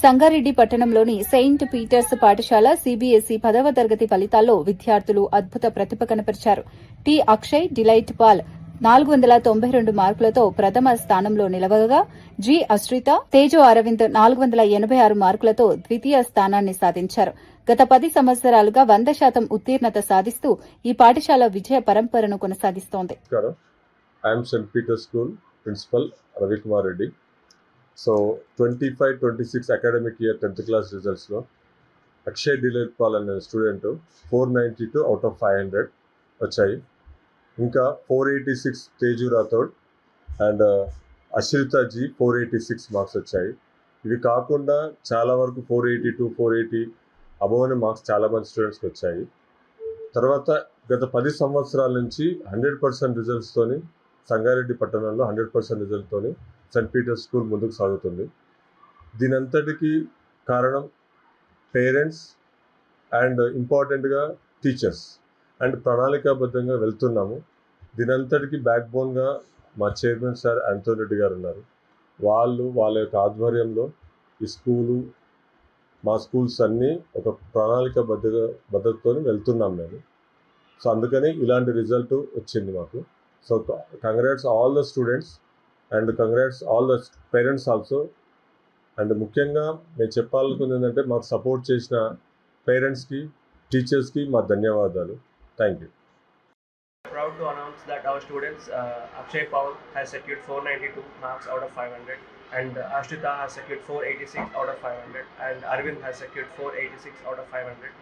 సంగారెడ్డి పట్టణంలోని Saint Peter's పాఠశాల CBSE 10వ తరగతి ఫలితాల్లో విద్యార్థులు అద్భుత ప్రతిభ కనపరిచారు. టి అక్షయ్ డిలైట్ పాల్ 492 మార్కులతో ప్రథమ స్థానంలో నిలవగా, జి అశ్రిత, తేజో అరవింద్ 486 మార్కులతో ద్వితీయ స్థానాన్ని సాధించారు. గత 10 సంవత్సరాలుగా 100% ఉత్తీర్ణత సాధిస్తూ ఈ పాఠశాల విజయ పరంపరను కొనసాగిస్తోంది. I am St. Peter's School Principal Ravikumar Reddy. So 25-26 academic year 10th class results లో అక్షయ్ డిలైట్ పాల్ అనే స్టూడెంట్ 492 అవుట్ ఆఫ్ 500 వచ్చాయి. ఇంకా 486 Teju Rathod and Ashritha G 486 marks వచ్చాయి. ఇవి కాకుండా చాలా వరకు 482 480 అబోవ్ మార్క్స్ చాలా మంది స్టూడెంట్స్కి వచ్చాయి. తర్వాత గత 10 సంవత్సరాల నుంచి 100% రిజల్ట్స్తోని సంగారెడ్డి పట్టణంలో 100% రిజల్ట్తోని సెయింట్ పీటర్స్ స్కూల్ ముందుకు సాగుతుంది. దీనంతటికీ కారణం పేరెంట్స్ అండ్ ఇంపార్టెంట్గా టీచర్స్ అండ్ ప్రణాళికాబద్ధంగా వెళ్తున్నాము. దీనంతటికీ బ్యాక్ బోన్గా మా చైర్మన్ సార్ ఆంటోనీ రెడ్డి గారు ఉన్నారు. వాళ్ళ యొక్క ఆధ్వర్యంలో ఈ మా స్కూల్స్ అన్నీ ఒక ప్రణాళికాబద్ధతతో వెళ్తున్నాం మేము. సో అందుకని ఇలాంటి రిజల్ట్ వచ్చింది మాకు. So congrats all the students and congrats all the parents also. And ముఖ్యంగా మేము చెప్పాలనుకుంది ఏంటంటే మాకు సపోర్ట్ చేసిన పేరెంట్స్కి, టీచర్స్కి మా ధన్యవాదాలు. Thank you. Proud to announce that our students Akshay Paul has secured 492 marks out of 500 and Ashrita has secured 486 out of 500 and Arvind has secured 486 out of 500.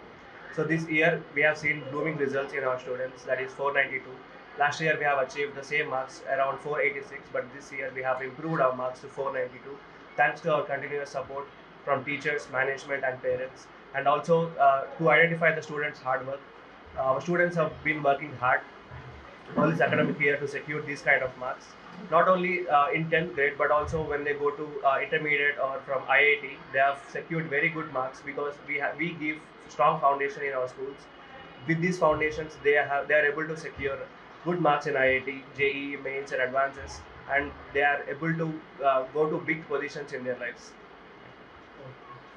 So this year we have seen blooming results in our students, that is 492. Last year we have achieved the same marks around 486, but this year we have improved our marks to 492 thanks to our continuous support from teachers, management and parents, and also to identify the students' hard work. Our students have been working hard all this academic year to secure these kind of marks, not only in 10th grade but also when they go to intermediate or from IIT. They have secured very good marks because we give strong foundation in our schools. With these foundations they are able to secure good marks in IIT, JEE, mains and advances, and they are able to go to big positions in their lives.